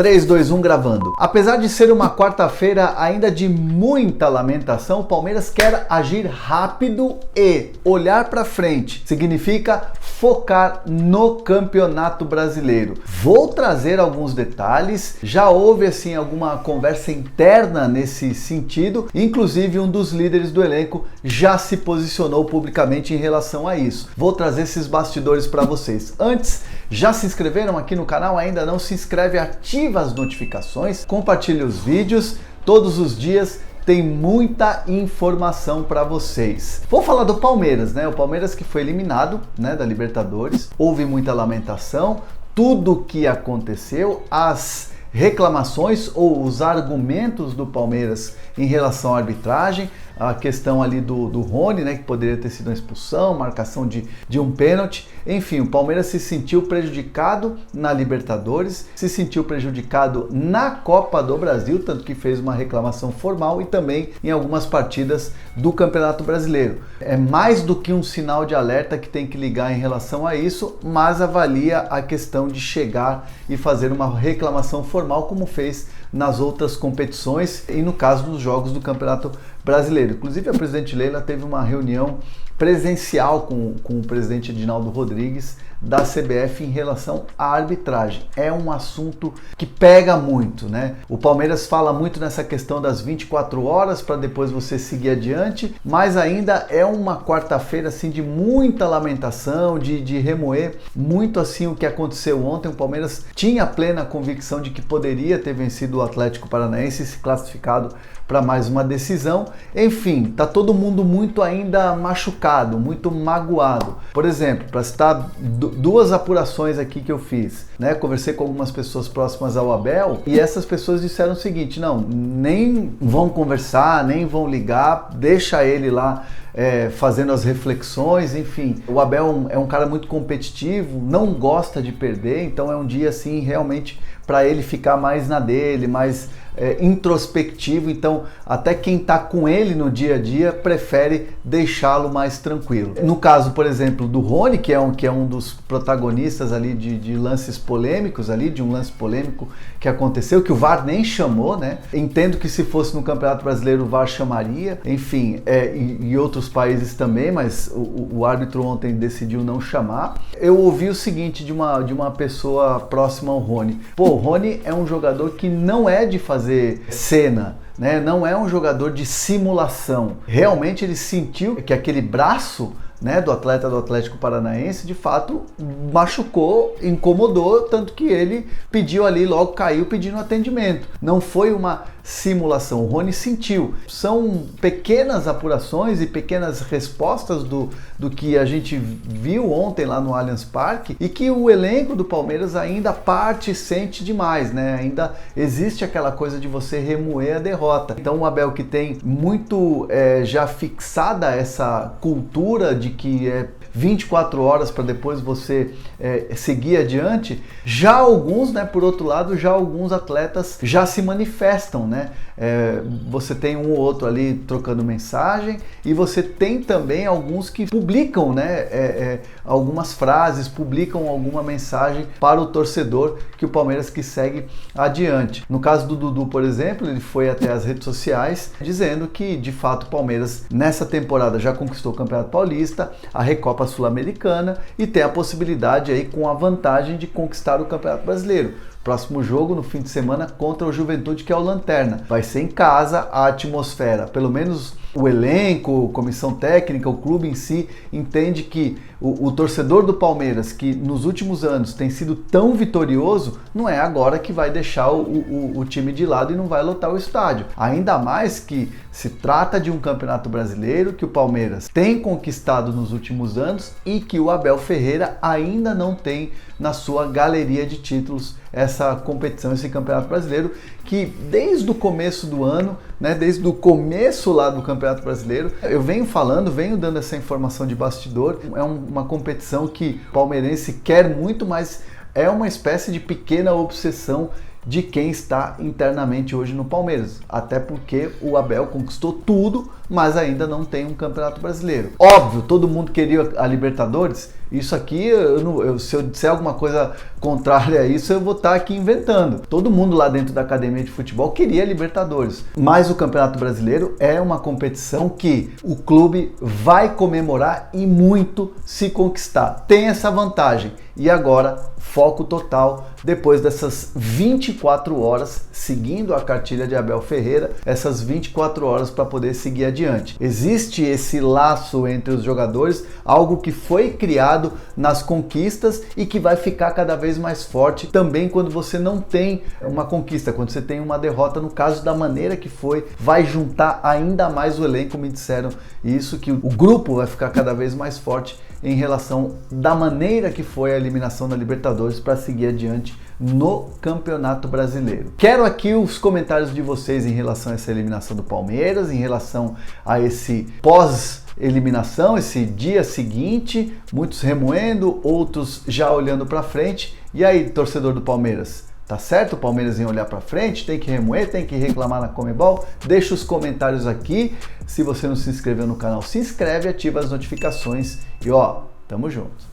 3, 2, 1 gravando. Apesar de ser uma quarta-feira ainda de muita lamentação, o Palmeiras quer agir rápido e olhar para frente. Significa focar no Campeonato Brasileiro. Vou trazer alguns detalhes. Já houve assim alguma conversa interna nesse sentido. Inclusive um dos líderes do elenco já se posicionou publicamente em relação a isso. Vou trazer esses bastidores para vocês. Antes, já se inscreveram aqui no canal? Ainda não se inscreve? Ativa as notificações, compartilhe os vídeos. Todos os dias tem muita informação para vocês. Vou falar do Palmeiras, né? O Palmeiras que foi eliminado, né, da Libertadores. Houve muita lamentação. Tudo que aconteceu, as reclamações ou os argumentos do Palmeiras em relação à arbitragem, a questão ali do Rony, né, que poderia ter sido uma expulsão, marcação de um pênalti. Enfim, o Palmeiras se sentiu prejudicado na Libertadores, se sentiu prejudicado na Copa do Brasil, tanto que fez uma reclamação formal e também em algumas partidas do Campeonato Brasileiro. É mais do que um sinal de alerta que tem que ligar em relação a isso, mas avalia a questão de chegar e fazer uma reclamação formal, como fez nas outras competições e no caso dos jogos do Campeonato Brasileiro. Inclusive a presidente Leila teve uma reunião presencial com o presidente Edinaldo Rodrigues da CBF em relação à arbitragem. É um assunto que pega muito, né? O Palmeiras fala muito nessa questão das 24 horas para depois você seguir adiante, mas ainda é uma quarta-feira assim de muita lamentação, de remoer muito assim o que aconteceu ontem. O Palmeiras tinha plena convicção de que poderia ter vencido o Atlético Paranaense e se classificado para mais uma decisão. Enfim, tá todo mundo muito ainda machucado, muito magoado. Por exemplo, para citar duas apurações aqui que eu fiz, né? Conversei com algumas pessoas próximas ao Abel e essas pessoas disseram o seguinte: não, nem vão conversar, nem vão ligar, deixa ele lá fazendo as reflexões. Enfim, o Abel é um cara muito competitivo, não gosta de perder, então é um dia assim realmente para ele ficar mais na dele, mais introspectivo. Então até quem está com ele no dia a dia prefere deixá-lo mais tranquilo. No caso, por exemplo, do Rony, que é um dos protagonistas ali de lances polêmicos ali, de um lance polêmico que aconteceu, que o VAR nem chamou, né? Entendo que se fosse no Campeonato Brasileiro o VAR chamaria, enfim, e outros países também, mas o árbitro ontem decidiu não chamar. Eu ouvi o seguinte de uma pessoa próxima ao Rony: pô, o Rony é um jogador que não é de fazer cena, né? Não é um jogador de simulação. Realmente ele sentiu que aquele braço, né, do atleta do Atlético Paranaense de fato machucou, incomodou, tanto que ele pediu ali, logo caiu pedindo atendimento. Não foi uma simulação, o Rony sentiu. São pequenas apurações e pequenas respostas do que a gente viu ontem lá no Allianz Parque e que o elenco do Palmeiras ainda parte sente demais, né? Ainda existe aquela coisa de você remoer a derrota. Então o Abel, que tem muito já fixada essa cultura de que é 24 horas para depois você seguir adiante, já alguns, né, por outro lado, já alguns atletas já se manifestam, né? Você tem um ou outro ali trocando mensagem e você tem também alguns que publicam, né, algumas frases, publicam alguma mensagem para o torcedor que o Palmeiras que segue adiante. No caso do Dudu, por exemplo, ele foi até as redes sociais dizendo que de fato o Palmeiras nessa temporada já conquistou o Campeonato Paulista, a Recopa Sul-Americana e tem a possibilidade aí com a vantagem de conquistar o Campeonato Brasileiro. Próximo jogo no fim de semana contra o Juventude, que é o Lanterna. Vai ser em casa, a atmosfera, pelo menos o elenco, comissão técnica, o clube em si, entende que o torcedor do Palmeiras, que nos últimos anos tem sido tão vitorioso, não é agora que vai deixar o time de lado e não vai lotar o estádio. Ainda mais que se trata de um campeonato brasileiro que o Palmeiras tem conquistado nos últimos anos e que o Abel Ferreira ainda não tem na sua galeria de títulos essa competição, esse campeonato brasileiro, que desde o começo do ano, né, desde o começo lá do Campeonato Brasileiro, eu venho falando, venho dando essa informação de bastidor. É uma competição que o palmeirense quer muito, mas é uma espécie de pequena obsessão de quem está internamente hoje no Palmeiras. Até porque o Abel conquistou tudo, mas ainda não tem um Campeonato Brasileiro. Óbvio, todo mundo queria a Libertadores. Isso aqui, se eu disser alguma coisa contrária a isso, eu vou estar aqui inventando. Todo mundo lá dentro da academia de futebol queria a Libertadores. Mas o Campeonato Brasileiro é uma competição que o clube vai comemorar e muito se conquistar. Tem essa vantagem. E agora, foco total, depois dessas 24 horas, seguindo a cartilha de Abel Ferreira, essas 24 horas para poder seguir adiante. Existe esse laço entre os jogadores, algo que foi criado nas conquistas e que vai ficar cada vez mais forte também quando você não tem uma conquista, quando você tem uma derrota, no caso da maneira que foi, vai juntar ainda mais o elenco, me disseram isso, que o grupo vai ficar cada vez mais forte em relação da maneira que foi a eliminação da Libertadores para seguir adiante no Campeonato Brasileiro. Quero aqui os comentários de vocês em relação a essa eliminação do Palmeiras, em relação a esse pós-eliminação, esse dia seguinte, muitos remoendo, outros já olhando para frente. E aí, torcedor do Palmeiras? Tá certo o Palmeiras em olhar para frente? Tem que remoer, tem que reclamar na Conmebol? Deixa os comentários aqui. Se você não se inscreveu no canal, se inscreve, ativa as notificações e ó, tamo junto.